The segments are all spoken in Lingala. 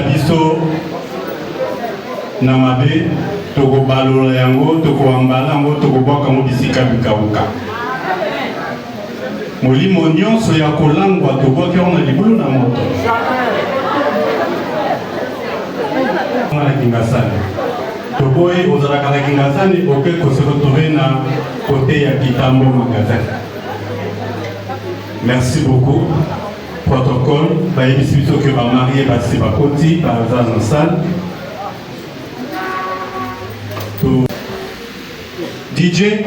biso na mabe toko balola yango toko ambala yango toko bwaka mo bisika bikauka molimo nyonso ya kolangwa tobwaki yango na libulu na moto na Kingasani toboyi ozalaka na Kingasani oke kose retrouver na côté ya Kitambo magasin. Merci beaucoup. Protocole, baïbisi biso que va marier basi bakoti baza na salle. DJ,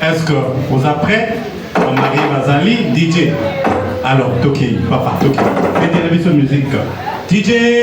est-ce que vous êtes prêts à marier Bazali? DJ, alors Toki, papa Toki, mettez la biso musique. DJ.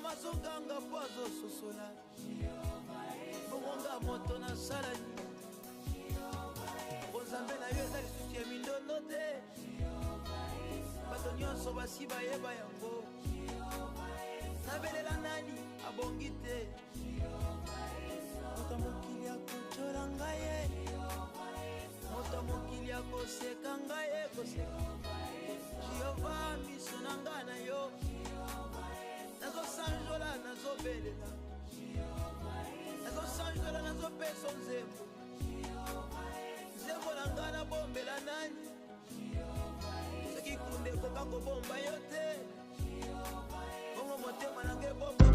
Mazonganga poazo sosola Bongonga moto na sala Bonzambe na yo ezali susi ya mindondo te Bato nyonso basi bayeba yango Nabelela nani abongi te Moto mokili akochola ngaye Moto mokili akoseka ngaye koseka Jehova miso na nga na yo Nazo sanjola, nazo belela Nazo sanjola, nazo peso nzembo Nzembo na ngana bombela nani Seki kunde koka kobomba yote Bongo motema nange bomba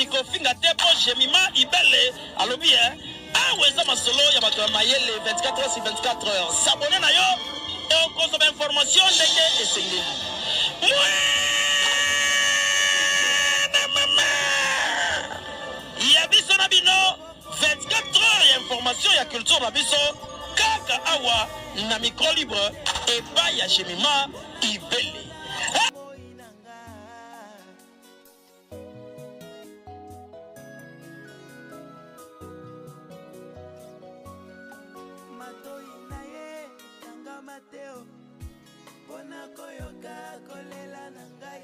Kofinga tepo Jemima Ibele alobi aweza masolo ya bato ya mayele 24 heures sur 24 heures s'abonner na yo okozoma information ndenge esengeli ya biso na bino 24 heures ya information ya culture na biso kaka awa na micro libre epai ya Jemima Ibele. Mateo, bona koyoka kolela na ngai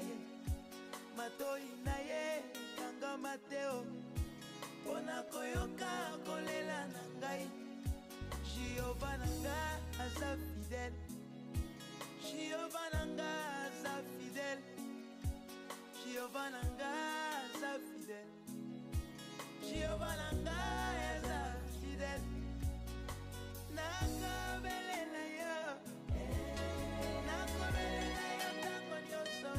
matoi na ye kanga mateo pona koyoka kolela na ngai Jehova nanga aza fidèle Jehova nanga aza fidèle Jehova nanga aza fidèle Jehova nanga aza fidèle Nakabelela yo Nakabelela yo tango nyonso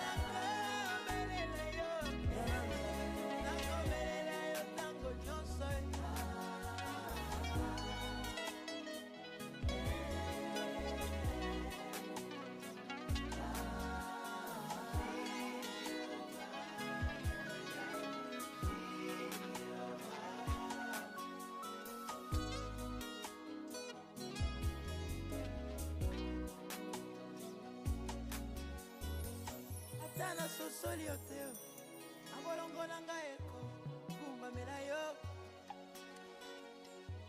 Nakabelela yo Nakabelela yo tango nyonso Tana sosoli oteo Abolongo nanga eko Kumba mela yo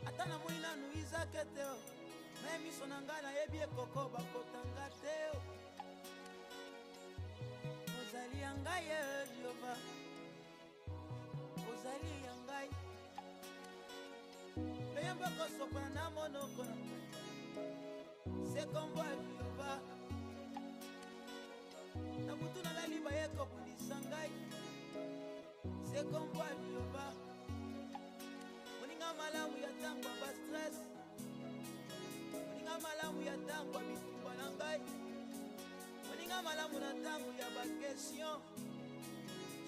Atana muina nuiza keteo Miso nanga na yebi ekoko bakotanga teo Ozali yangai Jehova Ozali yangai Peyembo kosopana na monoko na ngai Sekombo Jehova na mutu na ngai liba ye kobundisa ngai sekombo Jehova moninga malamu ya ntango ya bastress moninga malamu ya ntango ya bitumba na ngai moninga malamu na ntango ya bakestion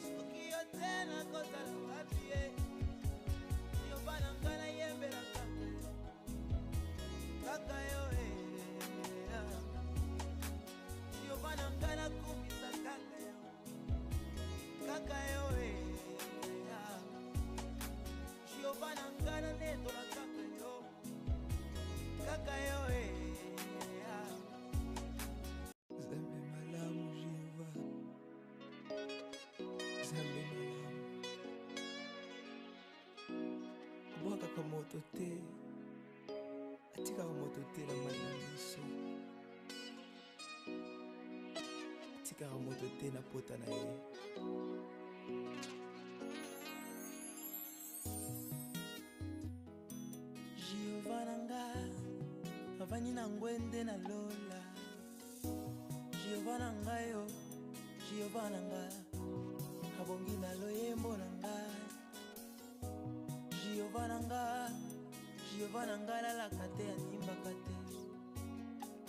soki yo te nakozala wapi ye Jehova na ngai nayembela kaka yo Jehova na ngai nakumisa kaka yo Jehova na ngai nanetola kaka yo Zambe malamu Jehova Zambe malamu Bwakaka moto te atikaka moto te na mai na miso atikaka moto te na pota na ye Jehova nanga avani na ngwende na lola Jehova nanga yo Jehova nanga abongi na loyembo nanga Jehova nanga lalaka te animbaka te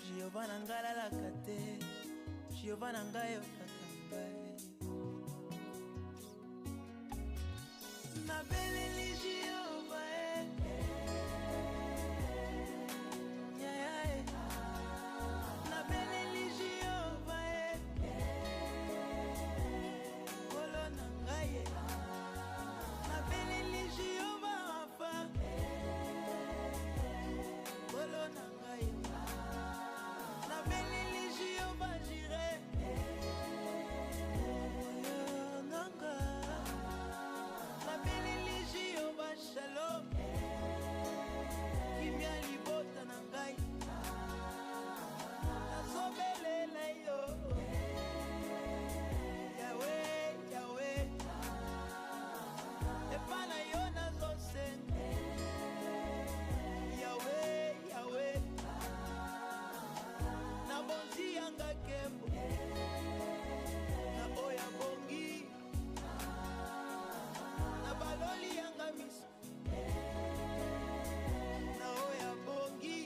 Jehova nanga lalaka te Jehova nanga yo kaka ngai nabeleli Jehova nabeleli Jehova kolo na ngai nabeleli Jehova afa kolo na ngai nabeleli Jehova jire nanga nabeleli Jehova shalom kimia libota na ngai nazobelela yo Yawe epana yo nazosenga Yawe na bonzi yanga kembo na oya bongi na baloli yanga miso na oya bongi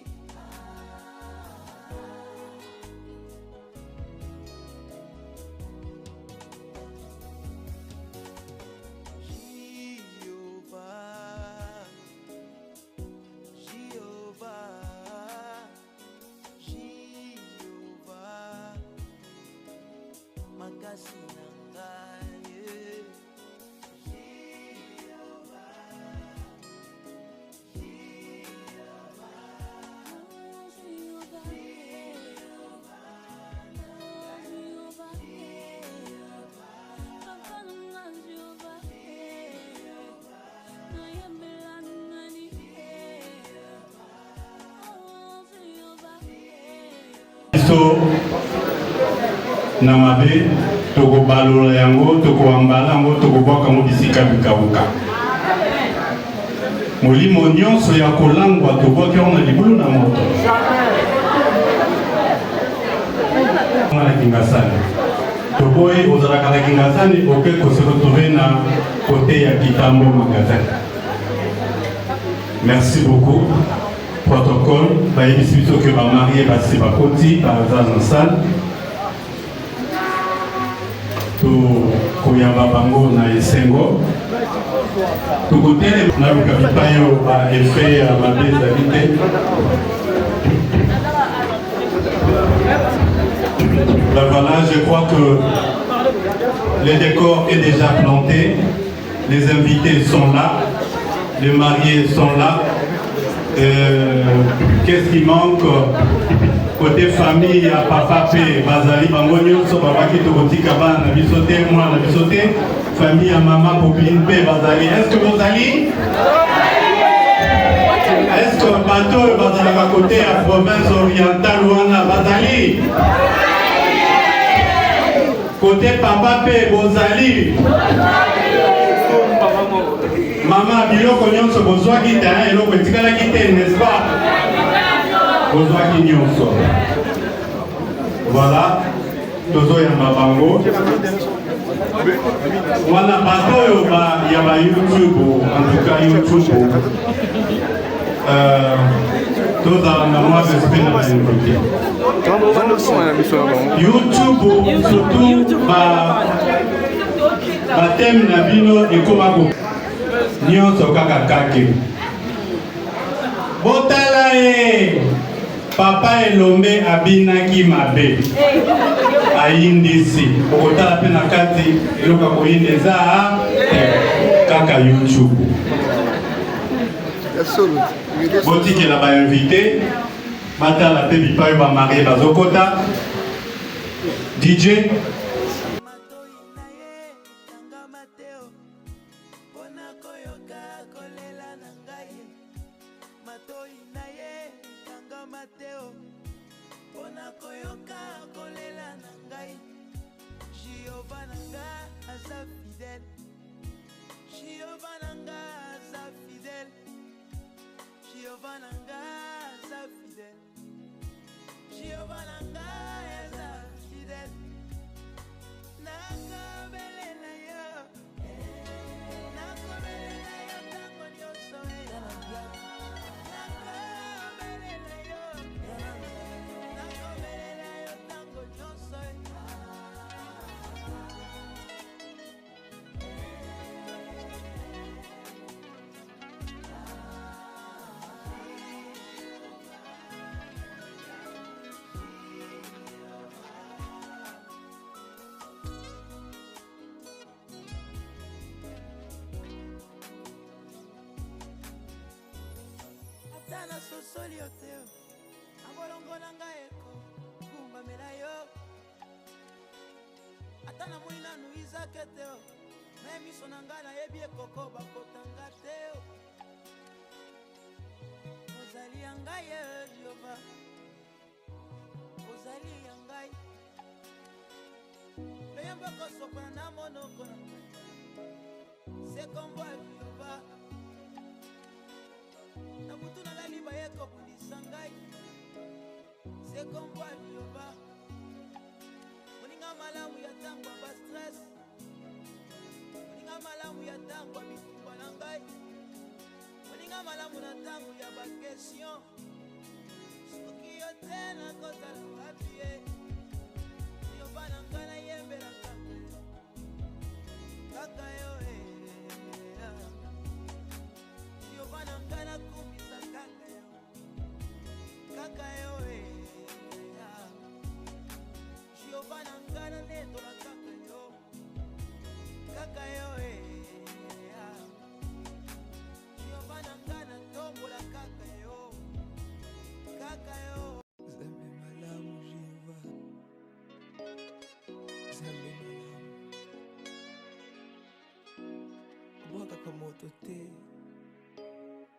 makasi na ngai Namabe toko balola yango, toko ambala yango, toko boka yango bisika bikauka. Molimo nyonso ya kolangwa toboki yango na libulu na moto. Na Kingasani. Toboyi ozalaka na Kingasani oke ko se retrouver na côté ya Kitambo magasin. Merci beaucoup. Protocole, baïbisi biso que ba marié basi bakoti par dans salle. To koyamba bango na esengo. To côté na lukabipayo ba effet à ma bezalité. Ben voilà, je crois que le décor est déjà planté, les invités sont là, les mariés sont là. Qu'est-ce qui manque? Côté famille, à papa, Bazali, Bangonio, Sobabaki, Tobotika, Ban, Nabisoté, moi, Nabisoté, famille à maman, Popine, Bazali. Est-ce que vous allez? Est-ce que bateau Bazali à côté à province orientale ou à Bazali? Côté papa, Bozali. Maman, biloko nyonso bozwaki te eloko etikalaki te, n'est-ce pas? Bozwaki nyonso. Voilà, tozoyamba bango. Wana bato oyo ya ba YouTube, en tout cas YouTube. Tozala na mwa respect na bainvité. YouTube, surtout thème na bino ekomako. Nyonso kaka kake. Botala papa elombe abinaki mabe. Ayindisi. Botala pe na kati eloka koyindeza kaka YouTube. Botiki la ba invité. Batala pe bipayo ba marié bazokota. DJ Tana sosoli oteo abolongola ngaeko kumba melayo atana mwina nuiza keteo na emiso na ngana yebi ekoko bakotanga teo ozali yangai Jehova ozali yangai peyamba kosopana na monoko na sekombo Jehova na mutu na laliba yeko kulisa ngai sekombo Jehova moninga malamu ya tango ba stress moninga malamu ya tango bitumba na ngai moninga malamu na tango ya ba question soki yo tena kozala wapie Jehova na ngai na yembela kaka yo Jehova na ngai na kumisa kaka yo Jehova na ngai na netola kaka yo Jehova na ngai na tombola kaka yo Zambe malamu Jehova Zambe malamu Mwaka kwa moto te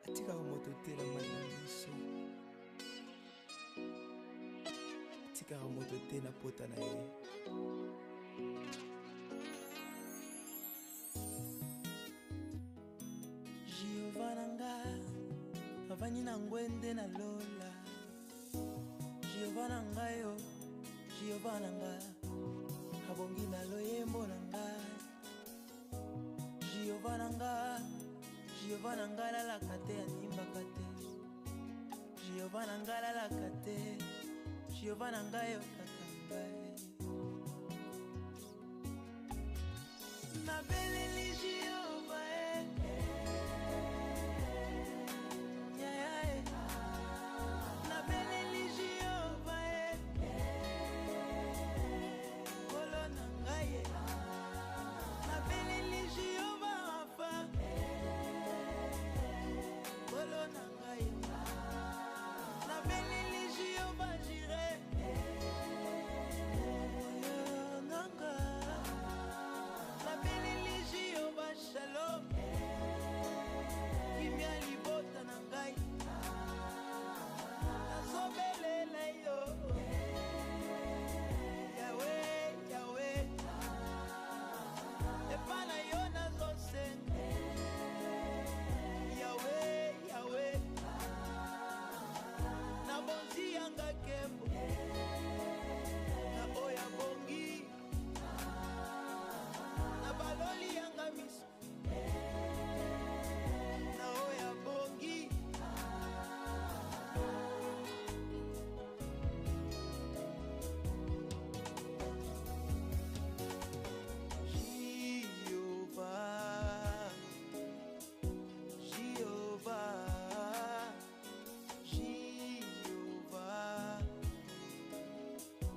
atika moto te la malangiso atika moto te na pota na ye Giovananga avani na ngwende na lola Giovananga yo Giovananga abongi na loyembo na ngai Giovananga lalaka te animbaka te Giovananga lalaka te Giovananga yo kaka ngai nabeleli Giova nabeleli Giova kolo na ngai nabeleli Giova afa kolo na ngai nabeleli Giova jire nanga nabeleli Giova shalom kimia libota na ngai nazobelela yo Yawe epa na yo nazosenga Yawe nabonzi yanga kembo na oya bongi na baloli yanga miso na oya bongi Giova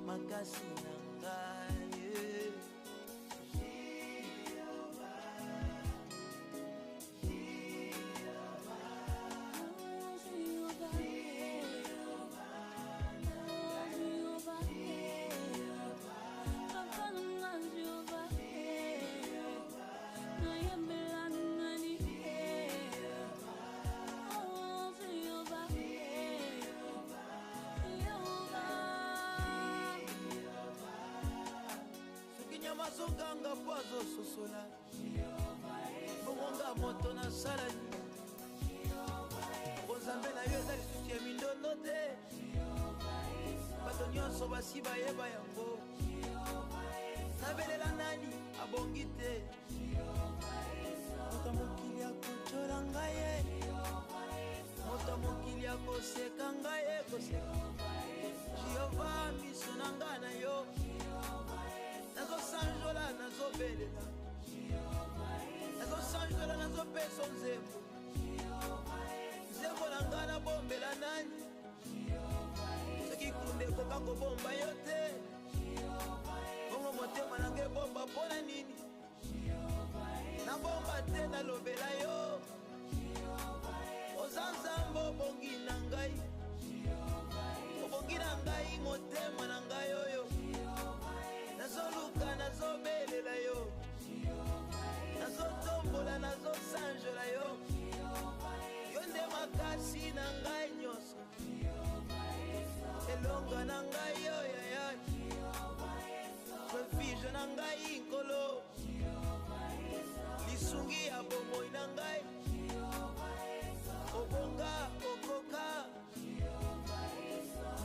makasi na ngai Giova mazoganga po azososola bongonga moto na salani bonzambe na yo eza lisusu ya mindondo te bato nyonso basi bayeba yango nabelela nani abongi te moto mokili akocola ngai ye moto mokili akoseka ngai ye koseka Giova miso na ngai na yo nazosanjola nazobelela nazosanjola nazopesa nzembo nzembo na ngai nabombela nani soki kunde ekoka kobomba yo te bongo motema na ngai ebomba mpona nini nabomba te nalobela yo oza nzambe obongi na ngai obongi na ngai motema na ngai oyo nazoluka nazobelela yo nazotombola nazosanjola yo yo nde makasi na ngai nyonso elonga na ngai yo yaya refuge na ngai nkolo lisungi ya bomoi na ngai obonga okoka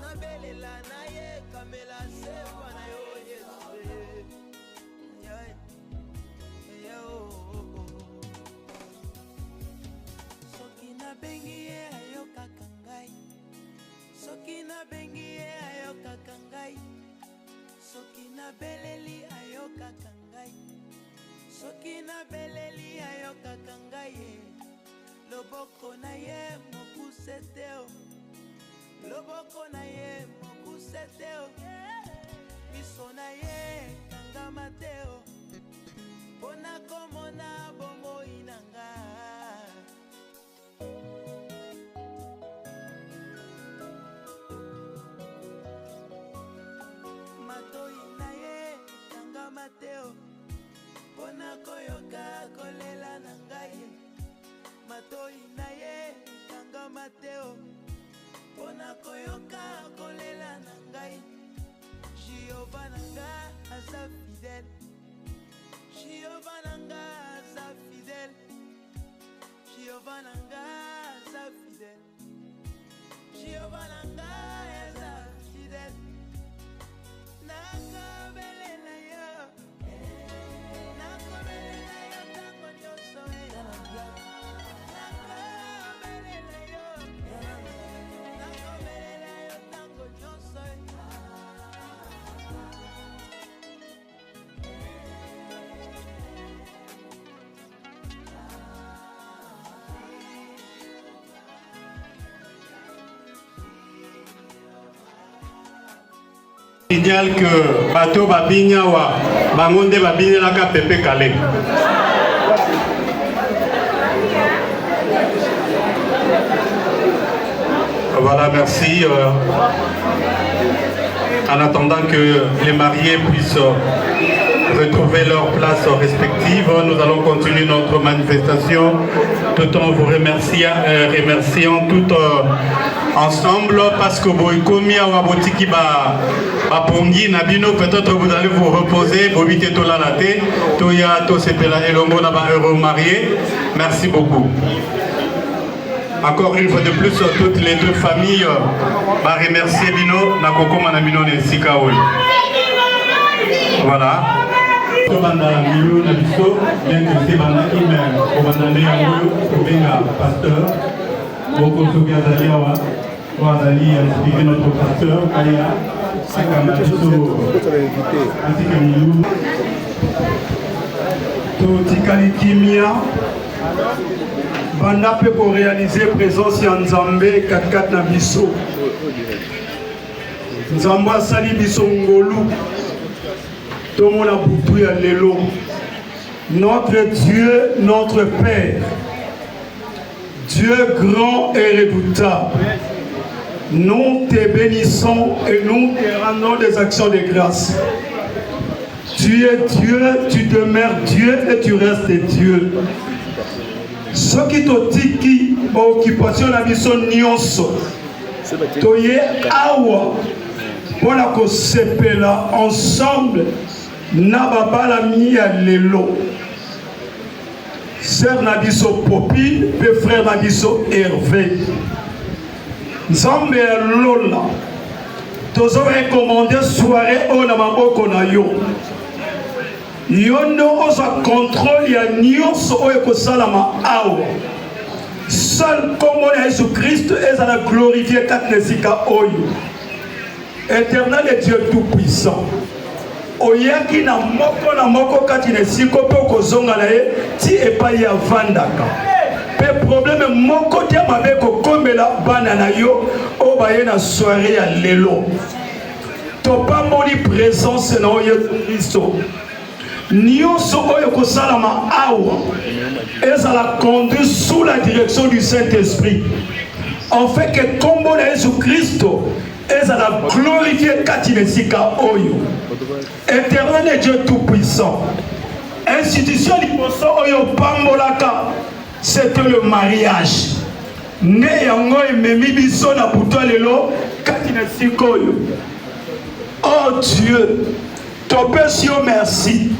nabelela naye kamela sepa na yo Yesu soki nabengi ye ayokaka ngai soki nabengi ye ayokaka ngai soki nabeleli ayokaka ngai soki nabeleli ayokaka ngai loboko na ye mokuse te loboko na ye mokuse te miso na ye kangama te mpona komona bomoi na nga matoi na ye kangama te mpona koyoka kolela na ngai matoi na ye kangama te mpona koyoka kolela na ngai Giova na nga Jehovah nanga za fidèle. Jehovah nanga za fidèle. Nakobelela yo. Nakobelela yo tango nyonso. Nakobelela yo. Nakobelela yo tango nyonso. Idéal que bateau babinya wa bangonde babinya la ka pepe calé. Voilà, merci. En attendant que les mariés puissent retrouver leur place respective, nous allons continuer notre manifestation tout en vous remerciant tout ensemble parce que Boïkomia ou Abotiki Pongi Nabino, peut-être vous allez vous reposer, Bobité Tola Late, Toya Tosepela et Longo Naba heureux mariés. Merci beaucoup. Encore une fois de plus, toutes les deux familles, remercier Bino, Nakoko Manamino et Sikaoui. Voilà. Pasteur, notre pasteur, Kaya, banda pe pour réaliser présence ya Nzambe 4 na biso. Nzambe asali biso ngolu. Tomona butu ya lelo. Notre Dieu, notre Père, Dieu grand et redoutable, nous te bénissons et nous te rendons des actions de grâce. Tu es Dieu, tu demeures Dieu et tu restes Dieu. Ce qui te tiki, occupation la mission nyonso, toye awa, pour la kosepela ensemble, nababala miya lelo. Sœur Nabiso Popine, et frère Nabiso Hervé. Nzambe lola, tozo recommandé soirée au namaboko na yo. Yono osa contrôle ya nyonso oyo kosalama awa. Seul comme Jésus Christ est à la glorifier katnesika oyo. Éternel et Dieu tout-puissant. Oyaki na moko kati nesiko pe kozonga na ye ti epai ya vandaka. Pe problème moko te mabe ko kombela bana na yo o baye na soirée ya lelo. To pa moni présence na Jésus Christ. Nyonso oyo kosalama awa ezala conduit sous la direction du Saint-Esprit. En fait que kombo na Jésus Christ ezala glorifié katinesika oyo. Éternel et Dieu tout-puissant. Institution liboso oyo pambolaka, c'était le mariage. Ne yango ememi biso na buto lelo katinesika oyo. Oh Dieu, topesi yo merci.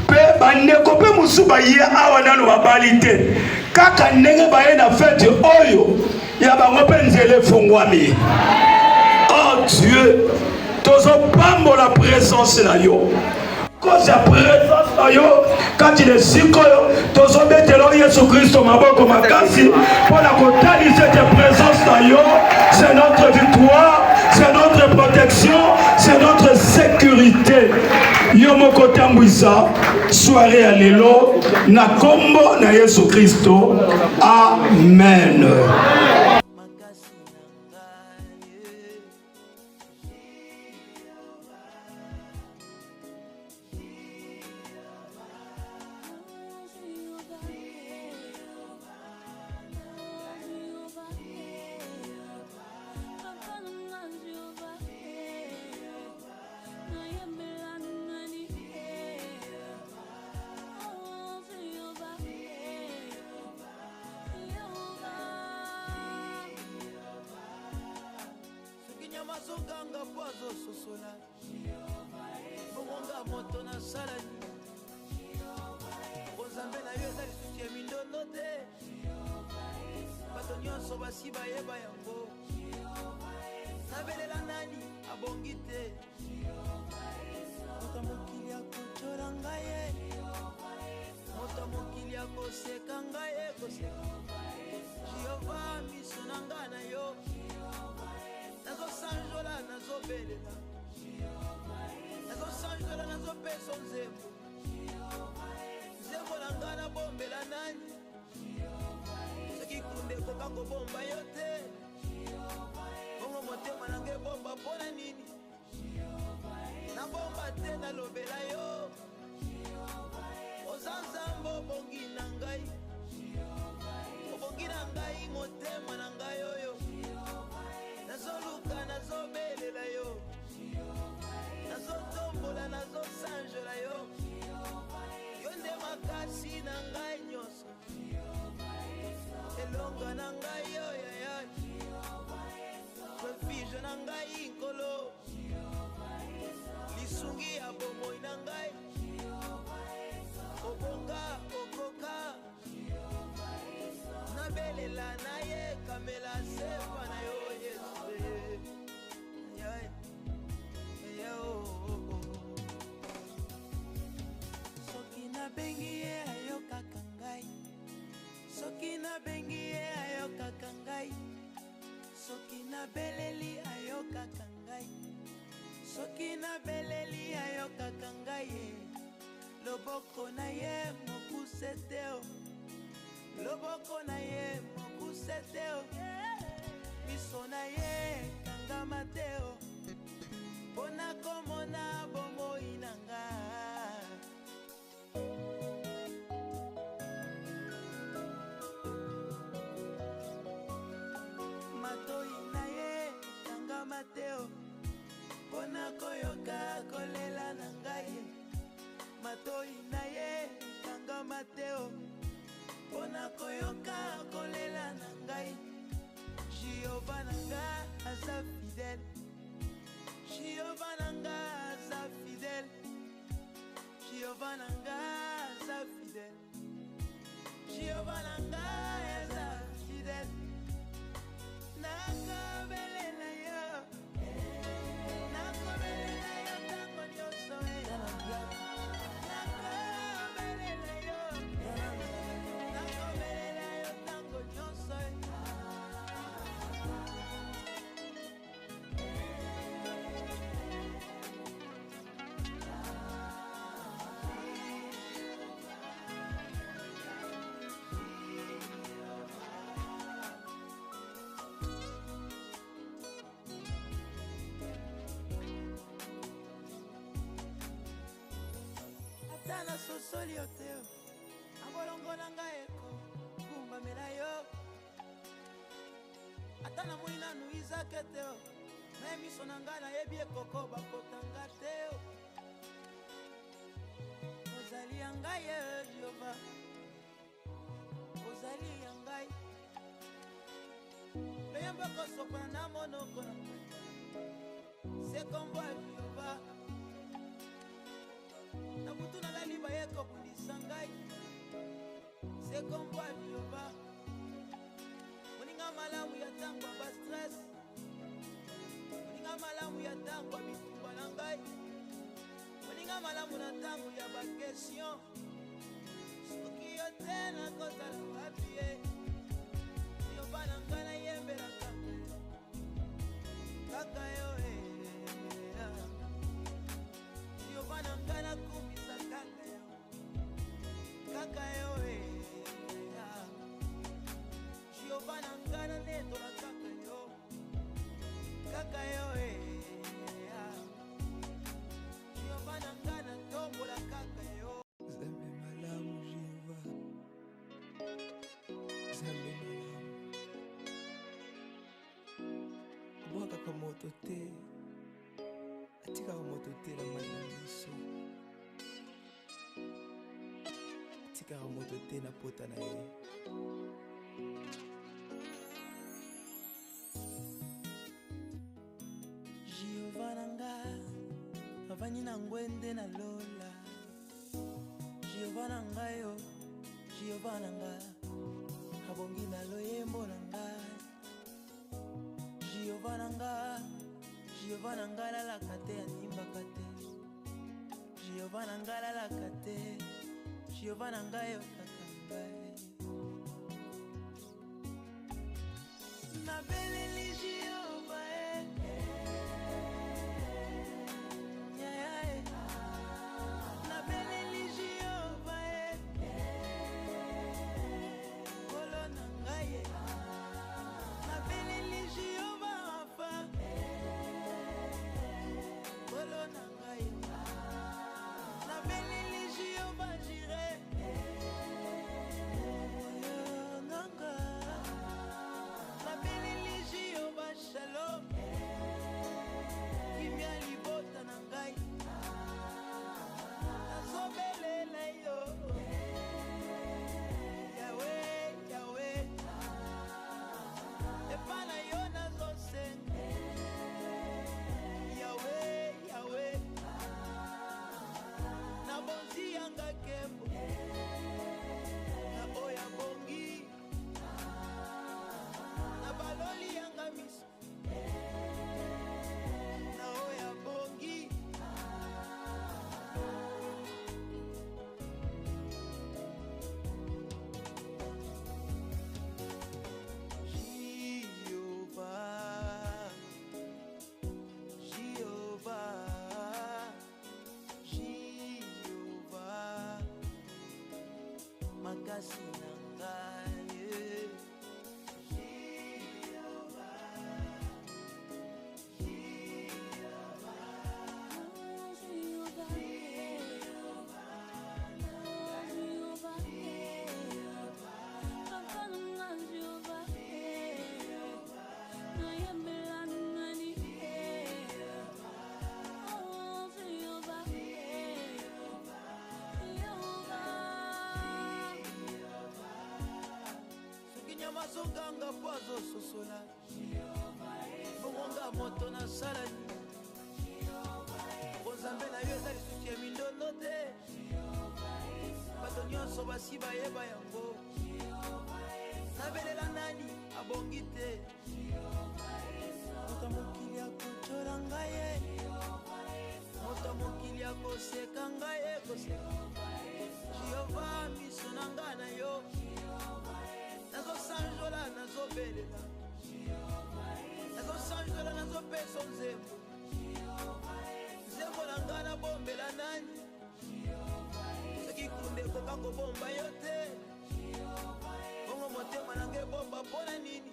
Pe bandeko pe musu baye awa nano babali te. Kaka ndenge baye na fête oyo ya bango pe nzele fungwami. Oh Dieu, tozo pambo la présence na yo. Cause ya présence na yo, quand il est sikoyo, tozo betelo Yesu Christo maboko makasi, pour la kotali cette présence na yo, c'est notre victoire, c'est notre protection, c'est notre sécurité. Yo moko tambwisa, soirée à lelo, na kombo na Yesu Christo. Amen. Mazoganga pozo sosola Bonga moto na salani Ozambe na yo ezali susi ya mindondo te nyonso basi bayeba yango. Nabelela nani abongi te. Moto mokili akotola ngai, moto mokili akoseka ngai koseka. Jehova miso na ngai na yo, nazosanjola nazobelela, nazosanjola nazopesa nzembo. Nzembo na ngai nabombela nani? Soki kunde koka kobomba yo te, bongo motema na ngai bomba mpona nini? Nabomba te nalobela yo, oza nzambe obongi na ngai, obongi na ngai motema na ngai oyo. Nazoluka nazobelela yo, nazotombola nazosanjola yo. Yo nde makasi na ngai nyonso, elonga na ngai yo yaya, refuge na ngai nkolo, lisungi ya bomoi na ngai, obonga okoka, nabelela na ye kamela sepa na yo Yesu. Soki nabengi ye ayokaka ngai, soki nabengi ye ayokaka ngai, soki nabeleli ayokaka ngai, soki nabeleli ayokaka ngai ye. Loboko na ye mokuse te o, loboko na ye mokuse te o, miso na ye kangama te o, pona komona bomoi na ngai. Matoi na ye kangama te o, pona koyoka kolela na ngai. Matoi na ye kangama te o, pona koyoka kolela na ngai. Jehova na ngai aza fidèle, Jehova na ngai aza fidèle, Jehova na ngai aza fidèle, Jehova na ngai aza fidèle. Nakobelela yo, nakobelela yo tango nyonso. Nakobelela yo, nakobelela yo tango nyonso. Atana sosoli yo te o, abolongo na ngai eko kumbamela yo. Atana moni nanu Izake te o, naye miso na ngai nayebi ekoko bakotanga te o. Ozali ya ngai ye Jehova, ozali ya ngai. Loyembo kosopana na monoko na ngai, se kombo ya Jehova. Na butu na ngai liba ye kobundisa ngai, se kombo ya Jehova. Moninga malamu ya tango ya bastress, moninga malamu ya tango ya bitumba na ngai, moninga malamu na tango ya bakestion. Soki yo te nakozala wapi ye, Jehova na ngai nayembela kaka yo Jehova na ngai nakumisa kaka yo Jehova na ngai nanetola kaka yo Jehova na ngai natombola kaka yo. Zambe malamu Jehova, Zambe malamu, bwaka moto te, atika moto te na miso, atika moto te na pota na ye. Jehova na ngai avani na ngwende na lola, Jehova na ngai yo, Jehova na ngai abongi na loyembo na ngai Jehova na ngai lalaka te animbaka te Jehova na ngai lalaka te Jehova na ngai yokaka ngai nabeleli Jehova nabeleli Jehova kolo na ngai nabeleli Jehova Rafa kolo na ngai nabeleli Jehova Jireh nanga nabeleli Jehova Shalom kimia libota na ngai nazobelela yo Yawe epa na yo nazosenga Yawe nabonzi yanga kembo na oya bongi nabaloli yanga miso na oya bongi Jehovah makasi na ngai mazoganga po azososola bongonga moto na sala bonzambe na yo eza lisusu ya mindondo te bato nyonso basi bayeba yango nabelela nani abongi te moto mokili akocola ngai ye moto mokili akoseka ngai ye koseka Jehova miso na ngai na yo nazosanjola nazobelela nazosanjola nazopesa nzembo nzembo na ngai nabombela nani soki kunde ekoka kobomba yo te bongo motema na ngai ebomba mpona nini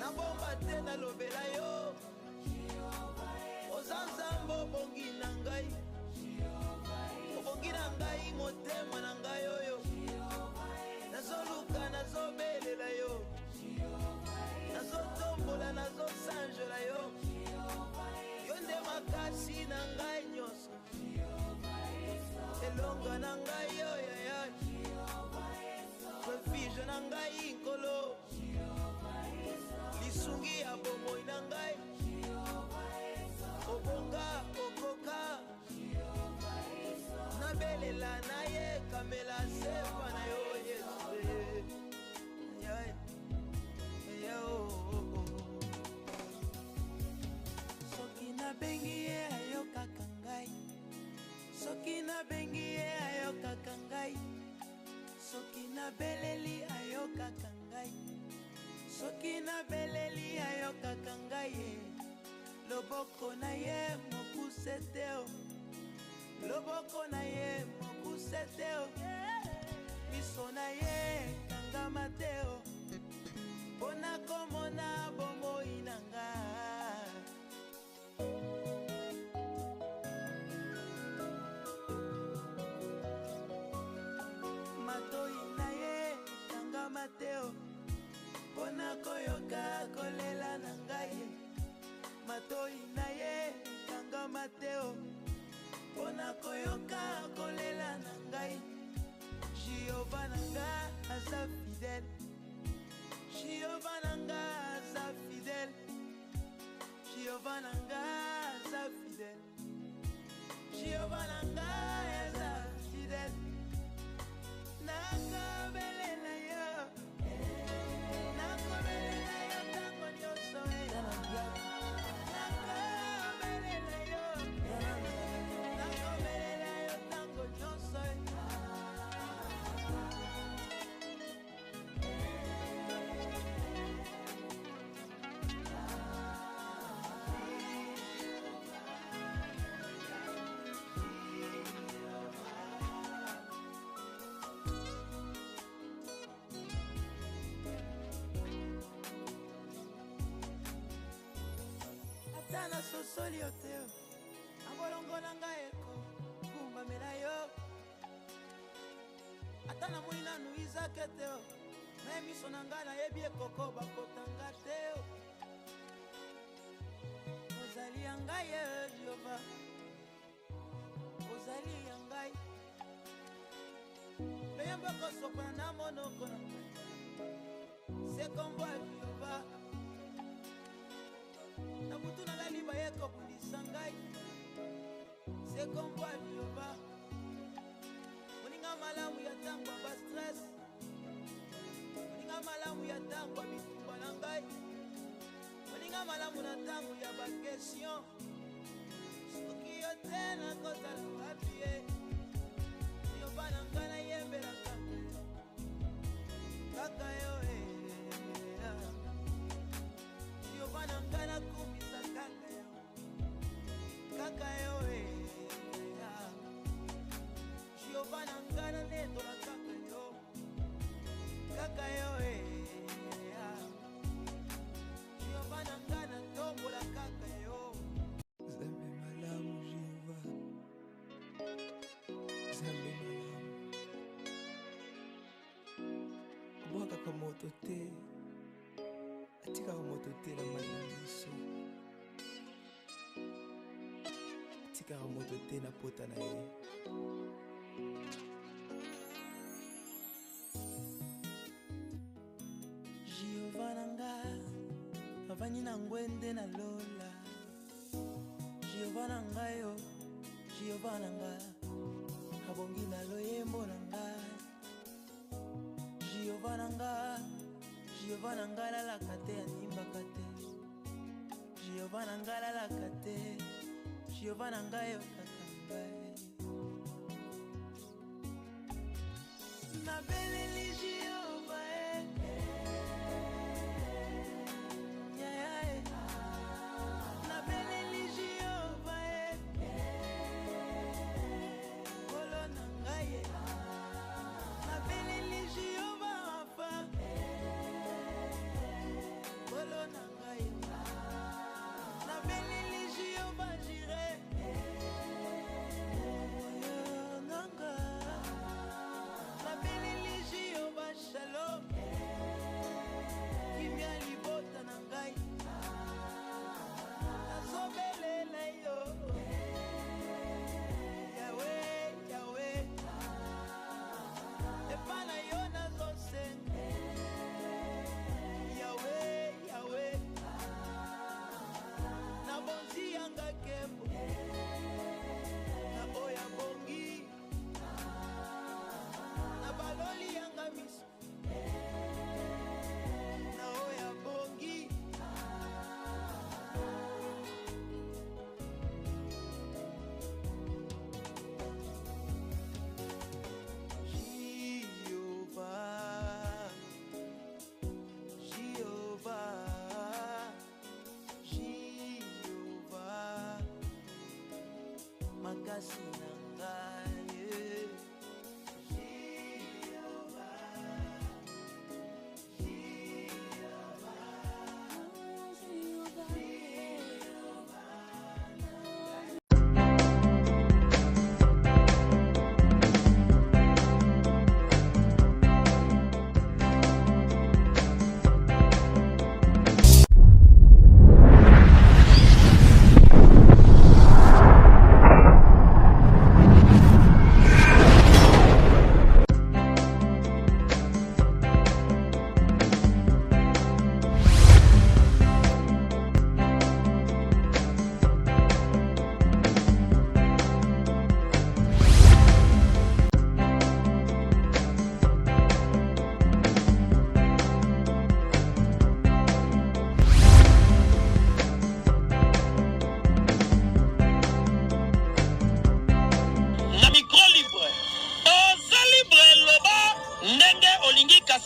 nabomba te nalobela yo oza nzambe obongi na ngai obongi na ngai motema na ngai oyo nazoluka nazobelela yo nazotombola nazosanjola yo yo nde makasi na ngai nyonso elonga na ngai yo yaya refuge na ngai nkolo lisungi ya bomoi na ngai obonga okoka nabelela na ye kamela sepa na yo Yesu soki nabengi ye ayokaka ngai soki nabengi ye ayokaka ngai soki nabeleli ayokaka ngai soki nabeleli ayokaka ngai ye loboko na ye mokuse te loboko na ye mokuse te miso na ye kangama te mpona komona bomoi na nga matoi na ye kangama te mpona koyoka kolela na ngai matoi na ye kangama te mpona koyoka kolela na ngai Jehova na nga aza fidèle Jehova na nga aza fidèle Jehova na nga aza fidèle Jehova na nga aza fidèle nakabelela yo na sosoli yo te abolongola ngai eko kumbamela yo ata namoni nanu izake te naye miso na ngai nayebi ekoko bakotanga te ozali ya ngai Jehova ozali ya ngai peyamba kosopana na monoko na ngai sekombo ya Jehova na butu na ngai liba ye kobundisa ngai sekombo ya Jehova moninga malamu ya ntango ya bastress moninga malamu ya ntango ya bitumba na ngai moninga malamu na ntango ya bakestion soki yo te nakozala wapi ye Jehova na ngai nayembela kaka yo Jehova na ngai nakumisa kaka yo Jehova na ngai nanetola kaka yo Jehova na ngai natombola kaka yo Zambe malamu Jehova Zambe malamu abwakaka moto te atikaka moto te na mai na miso atikaka moto te na pota na ye Jehova na ngai avandi na ngwende na lola Jehova na ngai yo Jehova na ngai abongi na loyembo na ngai Jehova na ngai Jehova na ngai lalaka te animbaka te Jehova na ngai lalaka te Jehova na ngai yokaka ngai nabeleli Jehova nabeleli Jehova kolo na ngai nabeleli Jehova apa kolo na ngai nabeleli Jehova jire nanga nabeleli Jehova shalom kimia libota na ngai nazobelela yo Yahweh Yahweh epa na yo nazosenga Yahweh Yahweh na bonzi yanga kembo na oya bongi na baloli yanga miso na oya bongi makasi na ngai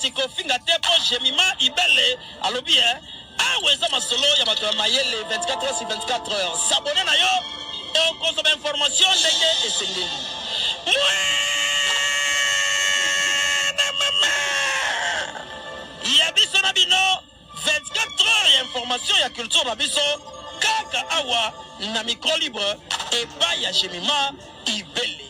sikofinga te po jemima ibele alobi aweza masolo ya bato ya mayele 24 heures sur 24 heures s'abonner na yo okozoma information ndenge esengeli ya biso na bino 24 heures ya information ya culture na biso kaka awa na micro libre epai ya Jemima Ibele.